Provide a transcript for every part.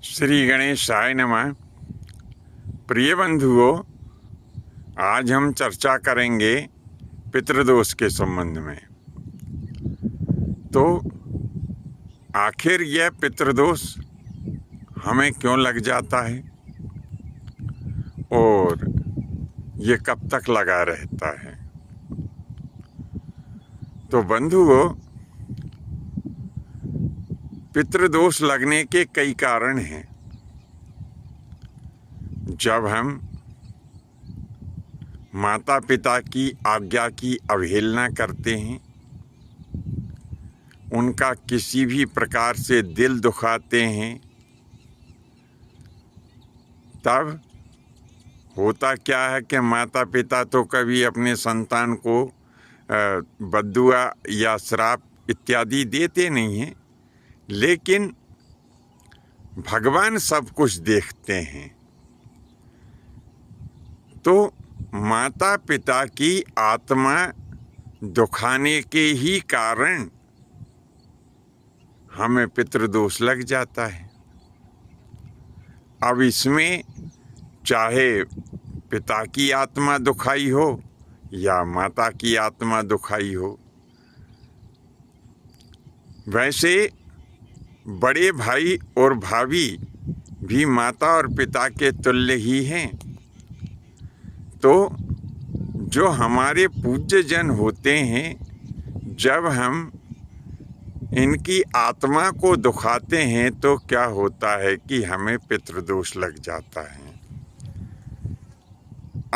श्री गणेशाय नमः। प्रिय बंधुओं, आज हम चर्चा करेंगे पितृदोष के संबंध में। तो आखिर यह पितृदोष हमें क्यों लग जाता है और ये कब तक लगा रहता है? तो बंधुओं, पितृदोष लगने के कई कारण हैं। जब हम माता पिता की आज्ञा की अवहेलना करते हैं, उनका किसी भी प्रकार से दिल दुखाते हैं, तब होता क्या है कि माता पिता तो कभी अपने संतान को बद्दुआ या श्राप इत्यादि देते नहीं हैं, लेकिन भगवान सब कुछ देखते हैं। तो माता पिता की आत्मा दुखाने के ही कारण हमें पितृदोष लग जाता है। अब इसमें चाहे पिता की आत्मा दुखाई हो या माता की आत्मा दुखाई हो, वैसे बड़े भाई और भाभी भी माता और पिता के तुल्य ही हैं। तो जो हमारे पूज्य जन होते हैं, जब हम इनकी आत्मा को दुखाते हैं तो क्या होता है कि हमें पितृदोष लग जाता है।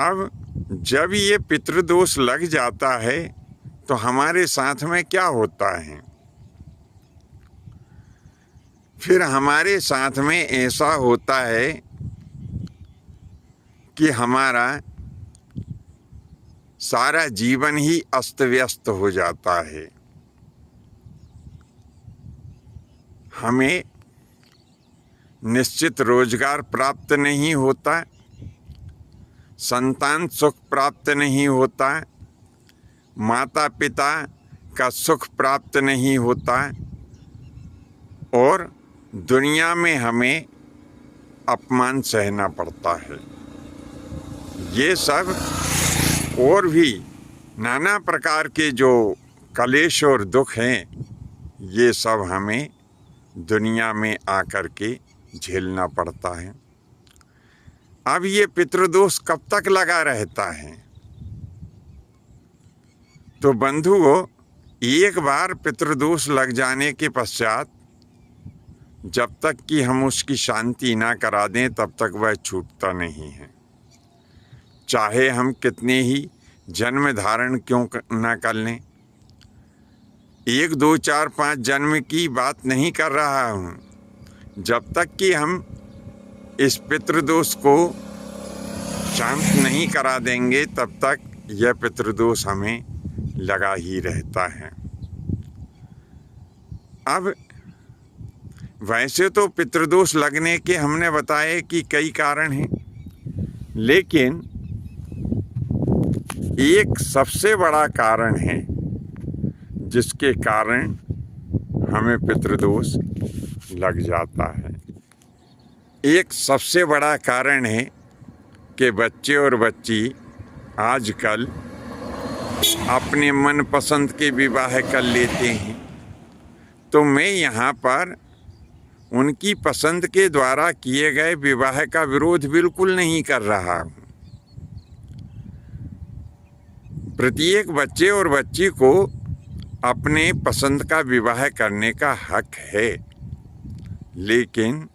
अब जब ये पितृदोष लग जाता है तो हमारे साथ में क्या होता है? फिर हमारे साथ में ऐसा होता है कि हमारा सारा जीवन ही अस्त व्यस्त हो जाता है। हमें निश्चित रोजगार प्राप्त नहीं होता, संतान सुख प्राप्त नहीं होता, माता पिता का सुख प्राप्त नहीं होता, और दुनिया में हमें अपमान सहना पड़ता है। ये सब और भी नाना प्रकार के जो कलेश और दुख हैं, ये सब हमें दुनिया में आकर के झेलना पड़ता है। अब ये पितृदोष कब तक लगा रहता है? तो बंधुओं, एक बार पितृदोष लग जाने के पश्चात जब तक कि हम उसकी शांति ना करा दें, तब तक वह छूटता नहीं है। चाहे हम कितने ही जन्म धारण क्यों ना कर लें, 1, 2, 4, 5 जन्म की बात नहीं कर रहा हूँ। जब तक कि हम इस पितृदोष को शांत नहीं करा देंगे, तब तक यह पितृदोष हमें लगा ही रहता है। अब वैसे तो पितृदोष लगने के हमने बताए कि कई कारण हैं, लेकिन एक सबसे बड़ा कारण है जिसके कारण हमें पितृदोष लग जाता है। एक सबसे बड़ा कारण है कि बच्चे और बच्ची आजकल अपने मनपसंद के विवाह कर लेते हैं। तो मैं यहाँ पर उनकी पसंद के द्वारा किए गए विवाह का विरोध बिल्कुल नहीं कर रहा हूँ। प्रत्येक बच्चे और बच्ची को अपने पसंद का विवाह करने का हक है, लेकिन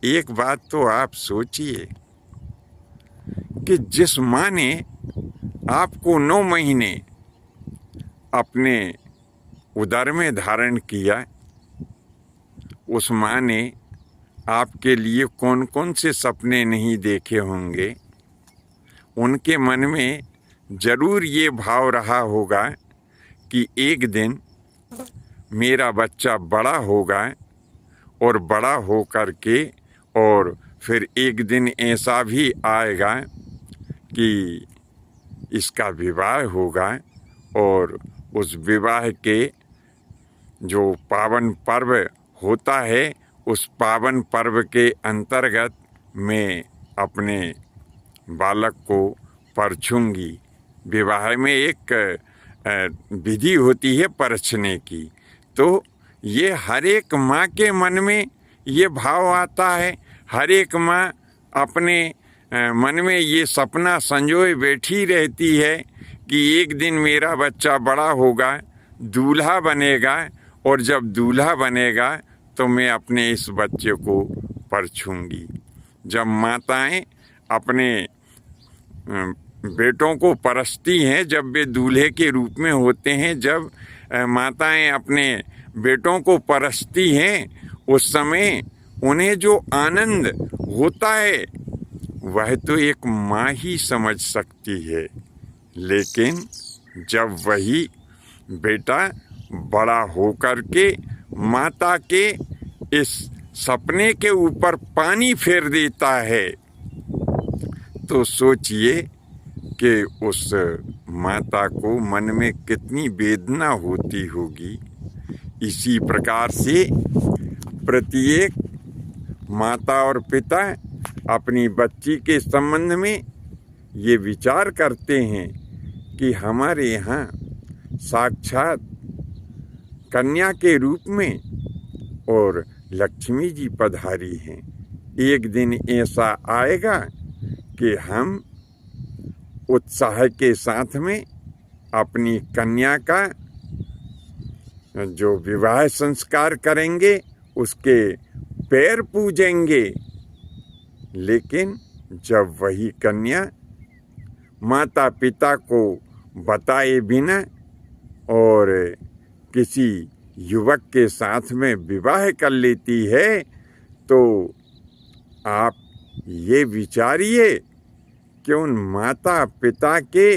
एक बात तो आप सोचिए कि जिस माँ ने आपको 9 महीने अपने उदर में धारण किया, उस माँ ने आपके लिए कौन कौन से सपने नहीं देखे होंगे। उनके मन में जरूर ये भाव रहा होगा कि एक दिन मेरा बच्चा बड़ा होगा और बड़ा हो कर के, और फिर एक दिन ऐसा भी आएगा कि इसका विवाह होगा, और उस विवाह के जो पावन पर्व होता है उस पावन पर्व के अंतर्गत मैं अपने बालक को परछूंगी। विवाह में एक विधि होती है परछने की, तो ये हर एक माँ के मन में ये भाव आता है। हर एक माँ अपने मन में ये सपना संजोए बैठी रहती है कि एक दिन मेरा बच्चा बड़ा होगा, दूल्हा बनेगा, और जब दूल्हा बनेगा तो मैं अपने इस बच्चे को परछूंगी। जब माताएं अपने बेटों को परछती हैं, जब वे दूल्हे के रूप में होते हैं, जब माताएं अपने बेटों को परछती हैं, उस समय उन्हें जो आनंद होता है वह तो एक माँ ही समझ सकती है। लेकिन जब वही बेटा बड़ा होकर के माता के इस सपने के ऊपर पानी फेर देता है, तो सोचिए कि उस माता को मन में कितनी वेदना होती होगी। इसी प्रकार से प्रत्येक माता और पिता अपनी बच्ची के संबंध में ये विचार करते हैं कि हमारे यहाँ साक्षात कन्या के रूप में और लक्ष्मी जी पधारी हैं। एक दिन ऐसा आएगा कि हम उत्साह के साथ में अपनी कन्या का जो विवाह संस्कार करेंगे उसके पैर पूजेंगे। लेकिन जब वही कन्या माता पिता को बताए बिना और किसी युवक के साथ में विवाह कर लेती है, तो आप ये विचारिए कि उन माता पिता के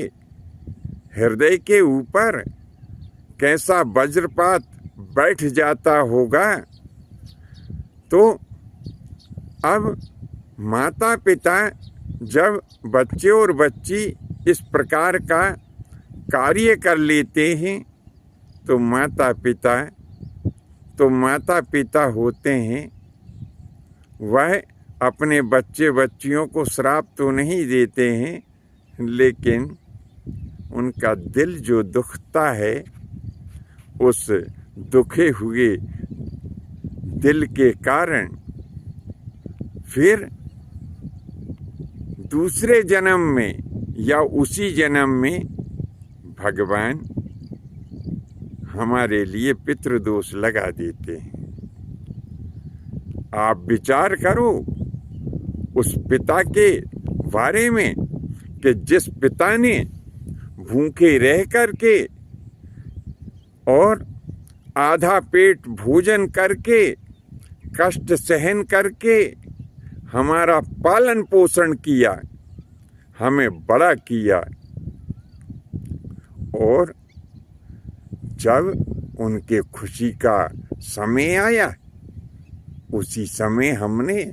हृदय के ऊपर कैसा वज्रपात बैठ जाता होगा। तो अब माता पिता जब बच्चे और बच्ची इस प्रकार का कार्य कर लेते हैं, तो माता पिता होते हैं, वह अपने बच्चे बच्चियों को श्राप तो नहीं देते हैं, लेकिन उनका दिल जो दुखता है, उस दुखे हुए दिल के कारण फिर दूसरे जन्म में या उसी जन्म में भगवान हमारे लिए पितृदोष लगा देते हैं। आप विचार करो उस पिता के बारे में कि जिस पिता ने भूखे रह करके और आधा पेट भोजन करके कष्ट सहन करके हमारा पालन पोषण किया, हमें बड़ा किया, और जब उनके खुशी का समय आया उसी समय हमने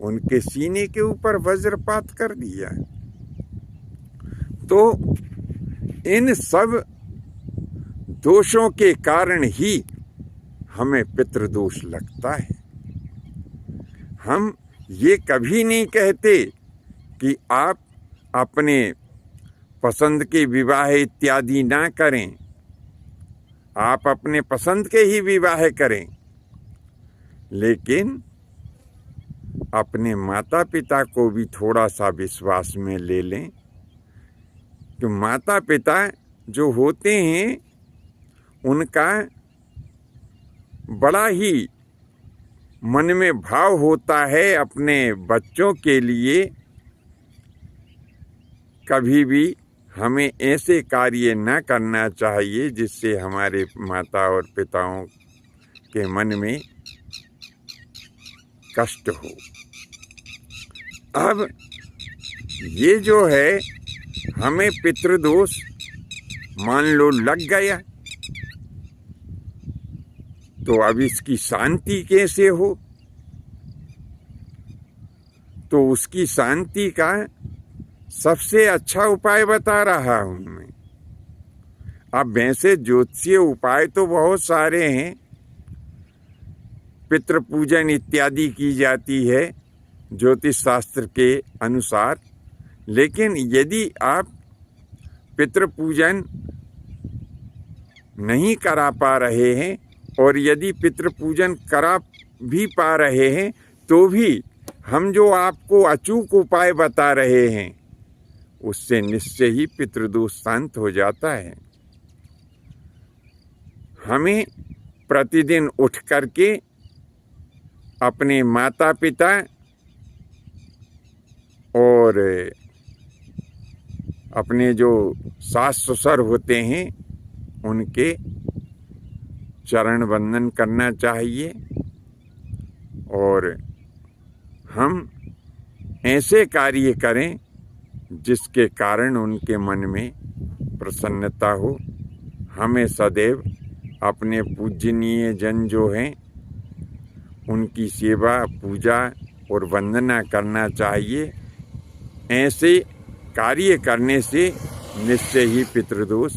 उनके सीने के ऊपर वज्रपात कर दिया। तो इन सब दोषों के कारण ही हमें पितृदोष लगता है। हम ये कभी नहीं कहते कि आप अपने पसंद के विवाह इत्यादि ना करें, आप अपने पसंद के ही विवाह करें, लेकिन अपने माता पिता को भी थोड़ा सा विश्वास में ले लें। तो माता पिता जो होते हैं उनका बड़ा ही मन में भाव होता है अपने बच्चों के लिए। कभी भी हमें ऐसे कार्य न करना चाहिए जिससे हमारे माता और पिताओं के मन में कष्ट हो। अब ये जो है हमें पितृदोष मान लो लग गया, तो अब इसकी शांति कैसे हो? तो उसकी शांति का सबसे अच्छा उपाय बता रहा हूं मैं। अब वैसे ज्योतिषीय उपाय तो बहुत सारे हैं, पितृ पूजन इत्यादि की जाती है ज्योतिष शास्त्र के अनुसार। लेकिन यदि आप पितृ पूजन नहीं करा पा रहे हैं और यदि पितृ पूजन करा भी पा रहे हैं तो भी हम जो आपको अचूक उपाय बता रहे हैं उससे निश्चय ही पितृदोष शांत हो जाता है। हमें प्रतिदिन उठ करके अपने माता पिता और अपने जो सास ससुर होते हैं उनके चरण वंदन करना चाहिए और हम ऐसे कार्य करें जिसके कारण उनके मन में प्रसन्नता हो। हमें सदैव अपने पूजनीय जन जो हैं उनकी सेवा पूजा और वंदना करना चाहिए। ऐसे कार्य करने से निश्चय ही पितृदोष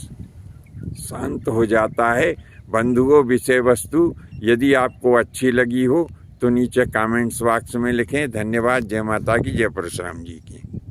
शांत हो जाता है। बंधुओं, विषय वस्तु यदि आपको अच्छी लगी हो तो नीचे कमेंट्स बॉक्स में लिखें। धन्यवाद। जय माता की, जय परशुराम जी की।